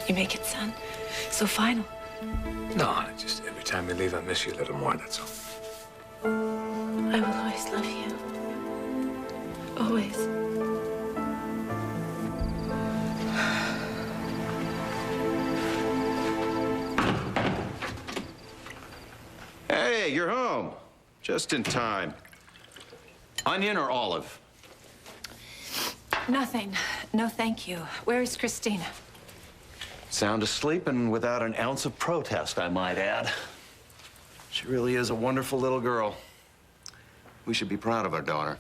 You make it sound so final. No, just every time we leave, I miss you a little more, that's all. I will always love you. Always. Hey, you're home. Just in time. Onion or olive? Nothing. No, thank you. Where is Christina? Sound asleep and without an ounce of protest, I might add. She really is a wonderful little girl. We should be proud of our daughter.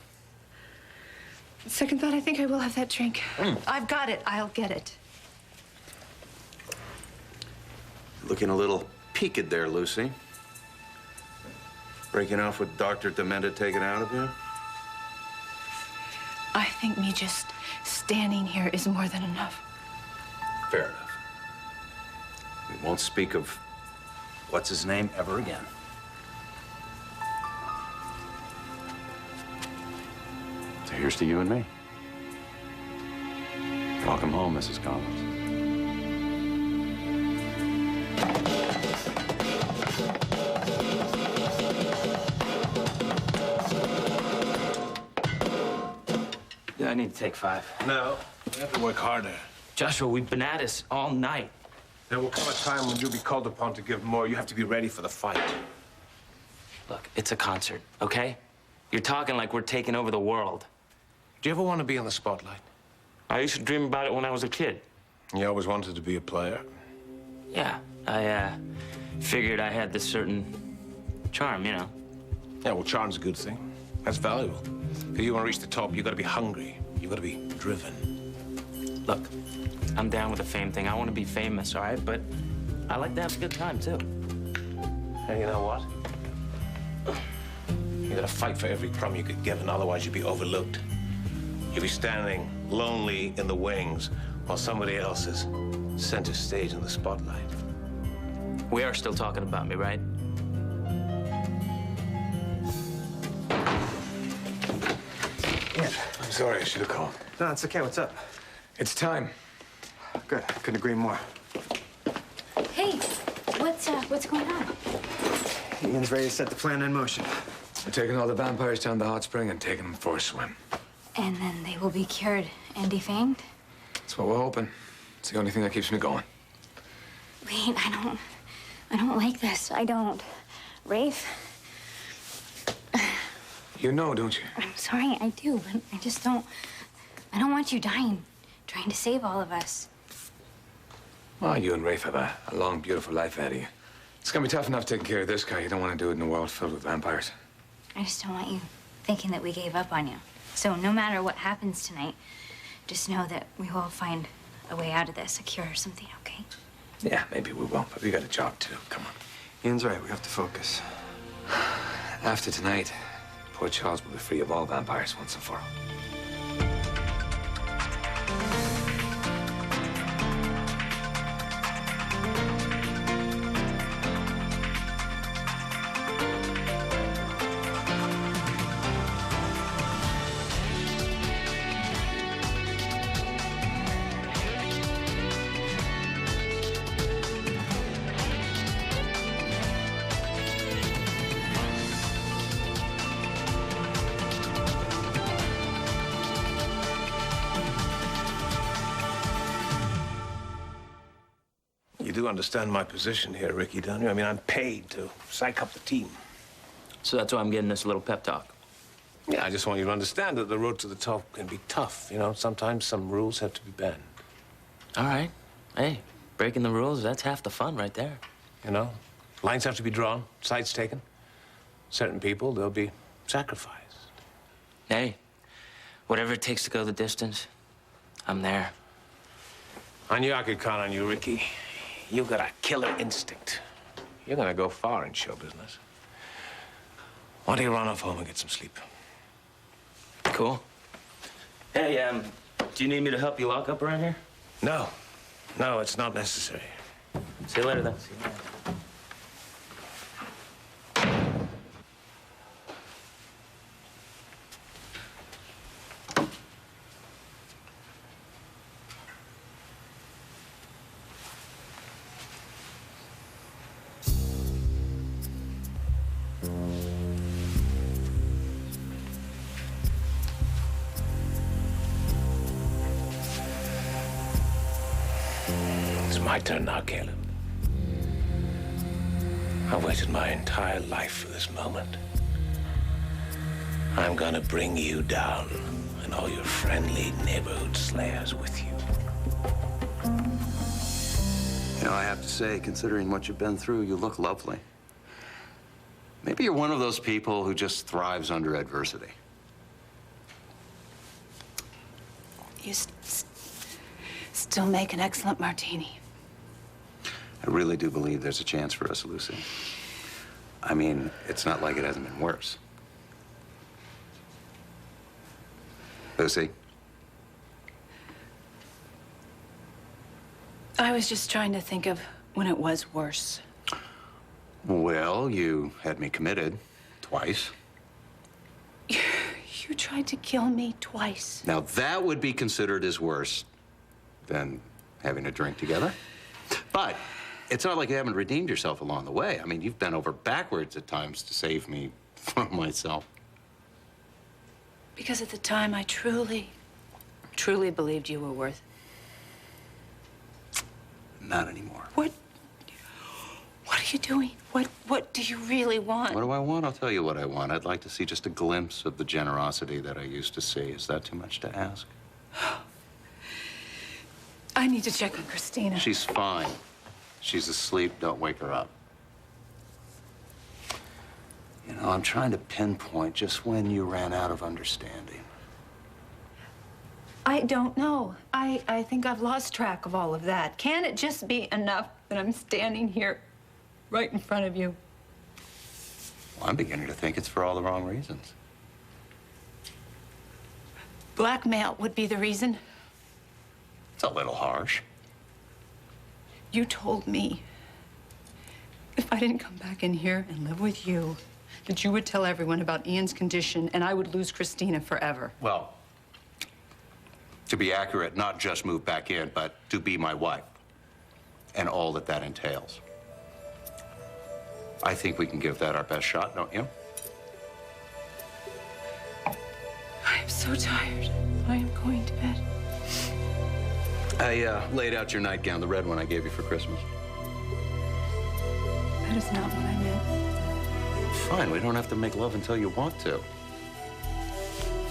Second thought, I think I will have that drink. I've got it. I'll get it. Looking a little peaked there, Lucy. Breaking off with Dr. Dementa taken out of you? I think me just standing here is more than enough. Fair enough. We won't speak of what's his name ever again. So here's to you and me. Welcome home, Mrs. Collins. Yeah, I need to take 5. No, we have to work harder. Joshua, we've been at this all night. There will come a time when you'll be called upon to give more. You have to be ready for the fight. Look, it's a concert, okay? You're talking like we're taking over the world. Do you ever want to be in the spotlight? I used to dream about it when I was a kid. You always wanted to be a player? Yeah, I figured I had this certain charm, you know. Yeah, well, charm's a good thing. That's valuable. If you want to reach the top, you got to be hungry. You got to be driven. Look, I'm down with the fame thing. I want to be famous, all right? But I like to have a good time, too. And you know what? You got to fight for every crumb you get given, otherwise you'd be overlooked. You'd be standing lonely in the wings while somebody else is center stage in the spotlight. We are still talking about me, right? Yeah. I'm sorry, I should have called. No, it's okay. What's up? It's time. Good. I couldn't agree more. Hey, what's going on? Ian's ready to set the plan in motion. We're taking all the vampires down the hot spring and taking them for a swim. And then they will be cured and defanged? That's what we're hoping. It's the only thing that keeps me going. Wait, I don't like this. I don't. Rafe? You know, don't you? I'm sorry, I do, but I just don't. I don't want you dying, trying to save all of us. Well, you and Rafe have a long, beautiful life ahead of you. It's gonna be tough enough taking care of this guy. You don't want to do it in a world filled with vampires. I just don't want you thinking that we gave up on you. So no matter what happens tonight, just know that we will find a way out of this, a cure or something, okay? Yeah, maybe we won't, but we got a job to do. Come on. Ian's right. We have to focus. After tonight, poor Charles will be free of all vampires once and for all. You do understand my position here, Ricky, don't you? I mean, I'm paid to psych up the team. So that's why I'm getting this little pep talk. Yeah, I just want you to understand that the road to the top can be tough. You know, sometimes some rules have to be bent. All right. Hey, breaking the rules, that's half the fun right there. You know, lines have to be drawn, sides taken. Certain people, they'll be sacrificed. Hey, whatever it takes to go the distance, I'm there. I knew I could count on you, Ricky. You got a killer instinct. You're gonna go far in show business. Why don't you run off home and get some sleep? Cool. Hey, do you need me to help you lock up around here? No. No, it's not necessary. See you later, then. See you later. It's my turn now, Caleb. I've waited my entire life for this moment. I'm gonna bring you down and all your friendly neighborhood slayers with you. You know, I have to say, considering what you've been through, you look lovely. Maybe you're one of those people who just thrives under adversity. You still make an excellent martini. I really do believe there's a chance for us, Lucy. I mean, it's not like it hasn't been worse. Lucy? I was just trying to think of when it was worse. Well, you had me committed twice. You tried to kill me twice. Now, that would be considered as worse than having a drink together. But it's not like you haven't redeemed yourself along the way. I mean, you've bent over backwards at times to save me from myself. Because at the time, I truly believed you were worth it. Not anymore. What are you doing? What do you really want? What do I want? I'll tell you what I want. I'd like to see just a glimpse of the generosity that I used to see. Is that too much to ask? I need to check on Christina. She's fine. She's asleep. Don't wake her up. You know, I'm trying to pinpoint just when you ran out of understanding. I don't know. I think I've lost track of all of that. Can it just be enough that I'm standing here right in front of you? Well, I'm beginning to think it's for all the wrong reasons. Blackmail would be the reason. It's a little harsh. You told me if I didn't come back in here and live with you, that you would tell everyone about Ian's condition and I would lose Christina forever. Well, to be accurate, not just move back in, but to be my wife and all that that entails. I think we can give that our best shot, don't you? I am so tired. I am going to bed. I laid out your nightgown, the red one I gave you for Christmas. That is not what I meant. Fine, we don't have to make love until you want to.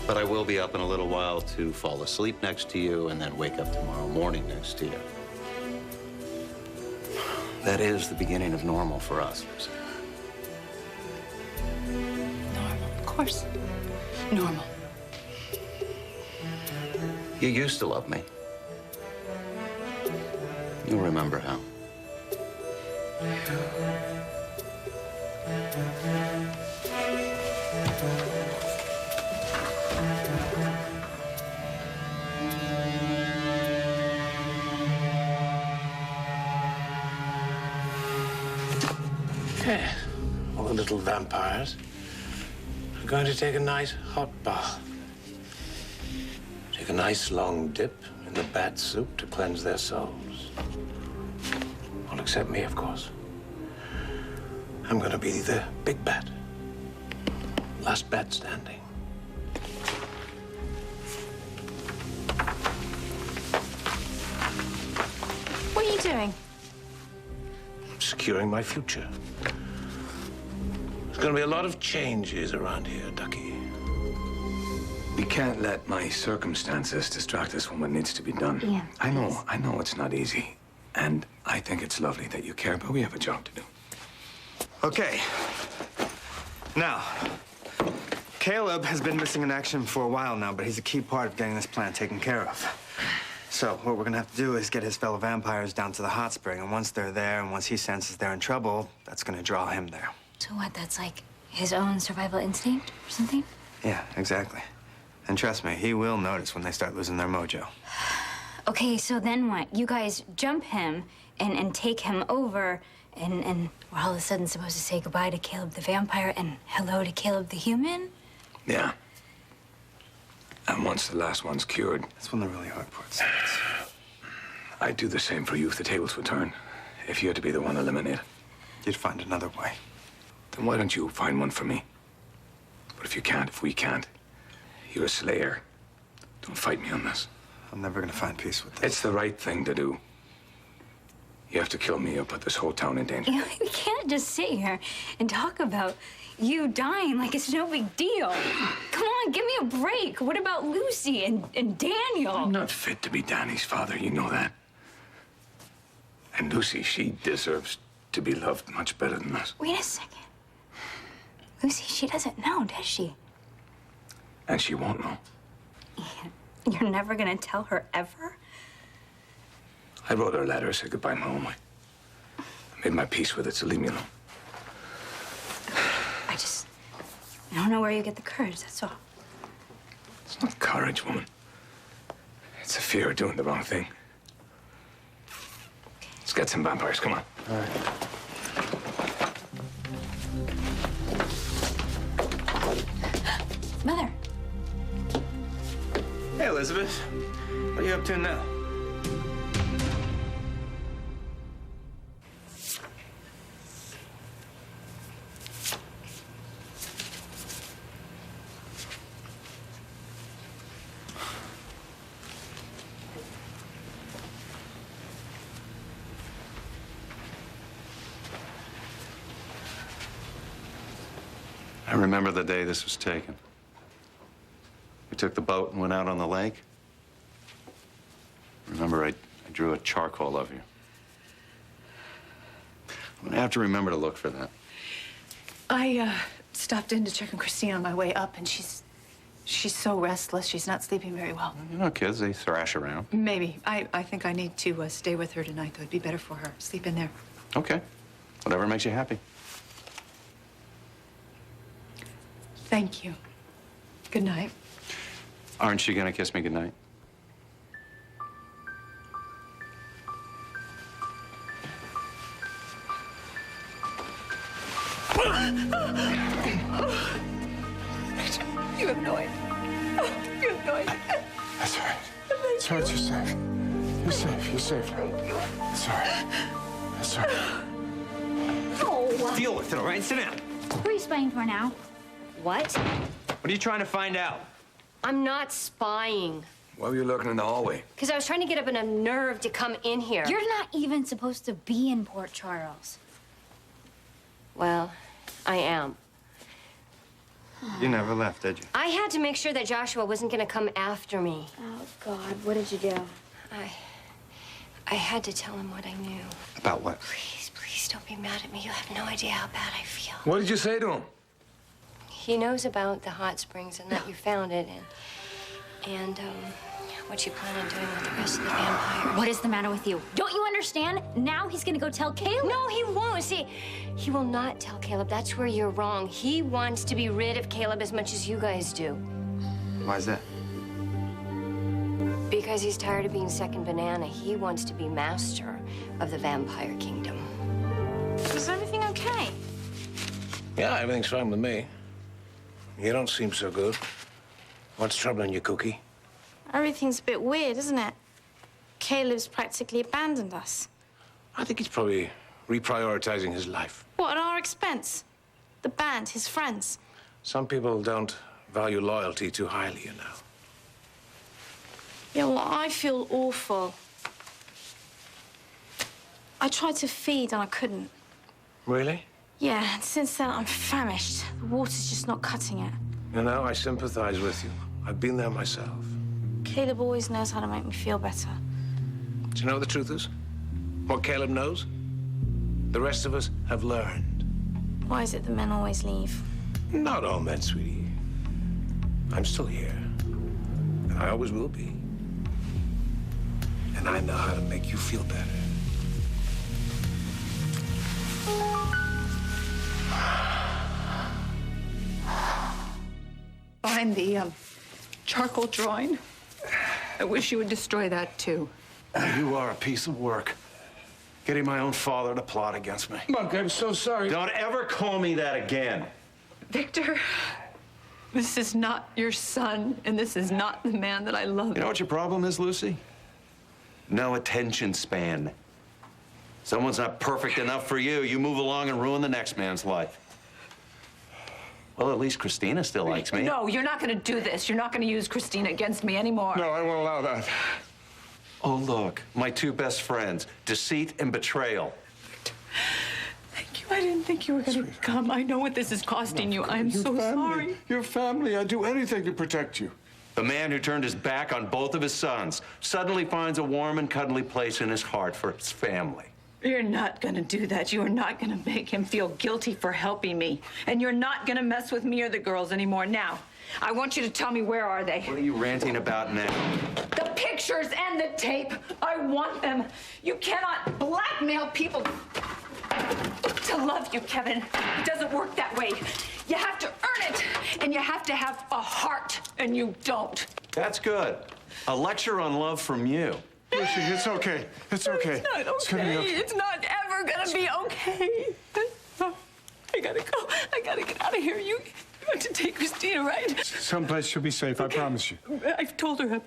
But I will be up in a little while to fall asleep next to you and then wake up tomorrow morning next to you. That is the beginning of normal for us, Lucy. Normal, of course. Normal. You used to love me. You'll remember how. Yeah, all the little vampires are going to take a nice hot bath. Take a nice long dip in the bat soup to cleanse their souls. All except me, of course. I'm going to be the big bat. Last bat standing. What are you doing? Securing my future. There's going to be a lot of changes around here, Ducky. We can't let my circumstances distract us from what needs to be done. Yeah, I know it's not easy. And I think it's lovely that you care, but we have a job to do. Okay. Now, Caleb has been missing in action for a while now, but he's a key part of getting this plan taken care of. So what we're gonna have to do is get his fellow vampires down to the hot spring, and once they're there and once he senses they're in trouble, that's gonna draw him there. So what, that's like his own survival instinct or something? Yeah, exactly. And trust me, he will notice when they start losing their mojo. Okay, so then what? You guys jump him and take him over, and we're all of a sudden supposed to say goodbye to Caleb the vampire and hello to Caleb the human? Yeah. And once the last one's cured, That's when the really hard part starts. I'd do the same for you if the tables would turn. If you had to be the one eliminated. You'd find another way. Then why don't you find one for me? But if you can't, if we can't, you're a slayer. Don't fight me on this. I'm never gonna find peace with this. It's the right thing to do. You have to kill me or put this whole town in danger. You know, we can't just sit here and talk about you dying like it's no big deal. Come on, give me a break. What about Lucy and Daniel? I'm not fit to be Danny's father, you know that. And Lucy, she deserves to be loved much better than us. Wait a second. Lucy, she doesn't know, does she? And she won't know. You're never gonna tell her ever? I wrote her a letter, said goodbye my own way. I made my peace with it, so leave me alone. I don't know where you get the courage, that's all. It's not courage, woman. It's the fear of doing the wrong thing. Let's get some vampires, come on. All right. Mother. Hey, Elizabeth. What are you up to now? I remember the day this was taken. We took the boat and went out on the lake. Remember, I drew a charcoal of you. I'm gonna have to remember to look for that. I stopped in to check on Christine on my way up, and she's so restless. She's not sleeping very well. You know, kids, they thrash around. Maybe. I think I need to stay with her tonight, though. It'd be better for her. Sleep in there. Okay. Whatever makes you happy. Thank you. Good night. Aren't you gonna kiss me goodnight? You have no idea. You have no idea. That's all right. It's all right, you're safe. You're safe, you're safe now. It's all right. It's all right. Deal with it, all right? Sit down. Who are you spying for now? What? What are you trying to find out? I'm not spying. Why were you lurking in the hallway? Because I was trying to get up enough nerve to come in here. You're not even supposed to be in Port Charles. Well, I am. You never left, did you? I had to make sure that Joshua wasn't going to come after me. Oh, God, what did you do? I had to tell him what I knew. About what? Please, please don't be mad at me. You have no idea how bad I feel. What did you say to him? He knows about the hot springs and that you found it and what you plan on doing with the rest of the vampires. What is the matter with you? Don't you understand? Now he's gonna go tell Caleb. No, he won't. See, he will not tell Caleb. That's where you're wrong. He wants to be rid of Caleb as much as you guys do. Why is that? Because he's tired of being second banana. He wants to be master of the vampire kingdom. Is everything okay? Yeah, everything's fine with me. You don't seem so good. What's troubling you, Cookie? Everything's a bit weird, isn't it? Caleb's practically abandoned us. I think he's probably reprioritizing his life. What, at our expense? The band, his friends. Some people don't value loyalty too highly, you know. Yeah, well, I feel awful. I tried to feed and I couldn't. Really? Yeah, and since then I'm famished. The water's just not cutting it. You know, I sympathize with you. I've been there myself. Caleb always knows how to make me feel better. Do you know what the truth is? What Caleb knows? The rest of us have learned. Why is it that men always leave? Not all men, sweetie. I'm still here. And I always will be. And I know how to make you feel better. Find the charcoal drawing. I wish you would destroy that, too. You are a piece of work. Getting my own father to plot against me. Monk, I'm so sorry. Don't ever call me that again. Victor, this is not your son, and this is not the man that I love. You know what your problem is, Lucy? No attention span. Someone's not perfect enough for you. You move along and ruin the next man's life. Well, at least Christina still likes me. No, you're not going to do this. You're not going to use Christina against me anymore. No, I won't allow that. Oh, look, my two best friends, deceit and betrayal. Thank you. I didn't think you were going to come. I know what this is costing you. I'm so sorry. Your family. I'd do anything to protect you. The man who turned his back on both of his sons suddenly finds a warm and cuddly place in his heart for his family. You're not going to do that. You are not going to make him feel guilty for helping me. And you're not going to mess with me or the girls anymore. Now, I want you to tell me, where are they? What are you ranting about now? The pictures and the tape. I want them. You cannot blackmail people to love you, Kevin. It doesn't work that way. You have to earn it, and you have to have a heart, and you don't. That's good. A lecture on love from you. Lucy, it's okay. It's okay. It's not It's gonna be okay. okay. It's not ever gonna be okay. I gotta go. I gotta get out of here. You have to take Christina, right? Someplace she'll be safe, I promise you. I've told her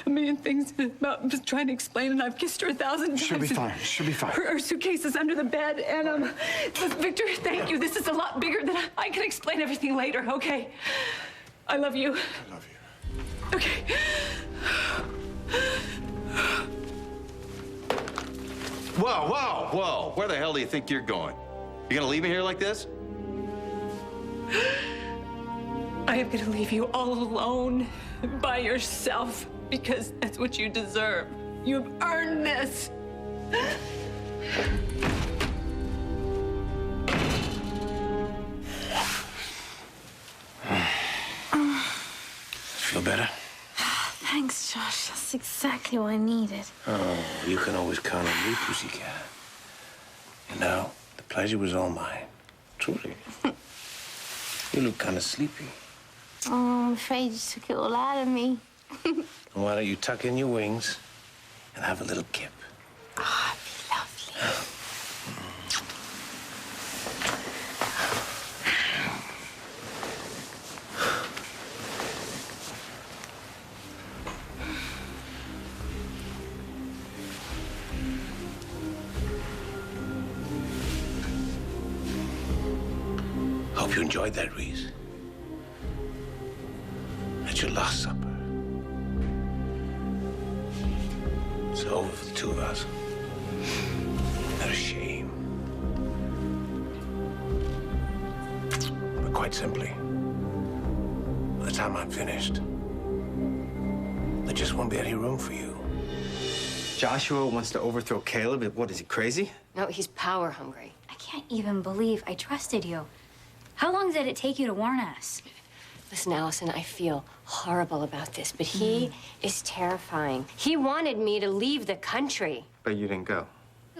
a million things about just trying to explain, and I've kissed her 1,000 times. She'll be fine. She'll be fine. Her suitcase is under the bed, and Victor, thank you. This is a lot bigger than I can explain everything later. Okay, I love you. I love you. Okay. Whoa, whoa, whoa. Where the hell do you think you're going? You gonna leave me here like this? I am gonna leave you all alone by yourself because that's what you deserve. You've earned this. Feel better? Thanks, Josh. That's exactly what I needed. Oh, you can always count on me, pussycat. You know, the pleasure was all mine. Truly. You look kind of sleepy. Oh, I'm afraid you took it all out of me. And why don't you tuck in your wings and have a little kip? Oh, it'd be lovely. Hope you enjoyed that, Reese. At your last supper. It's over for the two of us. Not a shame. But quite simply, by the time I'm finished, there just won't be any room for you. Joshua wants to overthrow Caleb. What, is he crazy? No, he's power hungry. I can't even believe I trusted you. How long did it take you to warn us? Listen, Allison, I feel horrible about this, but he is terrifying. He wanted me to leave the country. But you didn't go.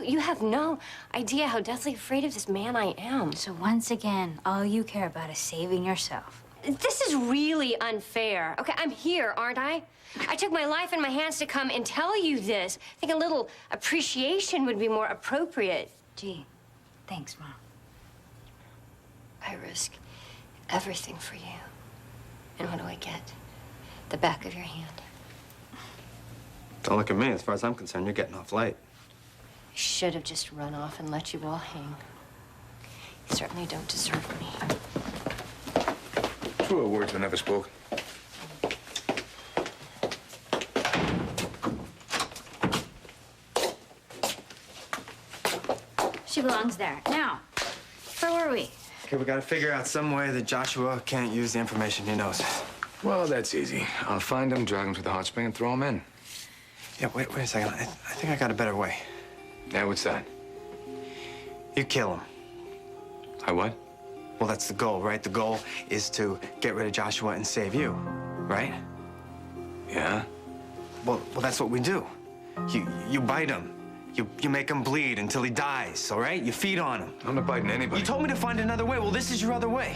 You have no idea how deathly afraid of this man I am. So once again, all you care about is saving yourself. This is really unfair. Okay, I'm here, aren't I? I took my life in my hands to come and tell you this. I think a little appreciation would be more appropriate. Gee, thanks, Mom. I risk everything for you. And what do I get? The back of your hand. Don't look at me. As far as I'm concerned, you're getting off light. I should have just run off and let you all hang. You certainly don't deserve me. Truer words were never spoken. She belongs there. Now, where were we? Okay, we gotta figure out some way that Joshua can't use the information he knows. Well, that's easy. I'll find him, drag him to the hot spring, and throw him in. Yeah, wait a second. I think I got a better way. Yeah, what's that? You kill him. I what? Well, that's the goal, right? The goal is to get rid of Joshua and save you, right? Yeah? Well, that's what we do. You bite him. You make him bleed until he dies, all right? You feed on him. I'm not biting anybody. You told me to find another way. Well, this is your other way.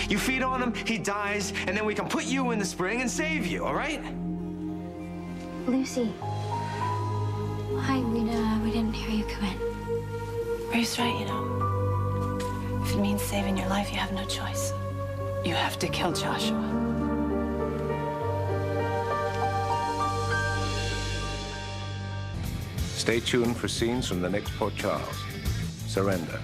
You feed on him, he dies, and then we can put you in the spring and save you, all right? Lucy. Hi, we didn't hear you come in. Rafe's right, you know. If it means saving your life, you have no choice. You have to kill Joshua. Stay tuned for scenes from the next Port Charles. Surrender.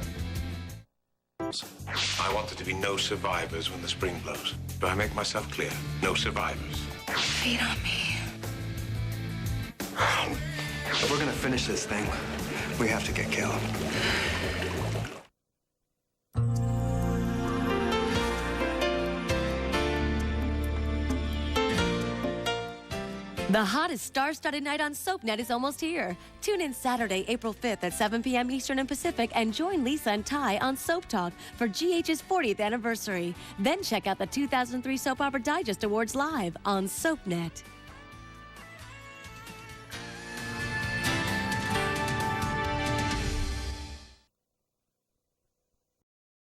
I want there to be no survivors when the spring blows. Do I make myself clear? No survivors. Feed on me. We're gonna finish this thing. We have to get Caleb. The hottest star-studded night on SoapNet is almost here. Tune in Saturday, April 5th at 7 p.m. Eastern and Pacific and join Lisa and Ty on Soap Talk for GH's 40th anniversary. Then check out the 2003 Soap Opera Digest Awards live on SoapNet.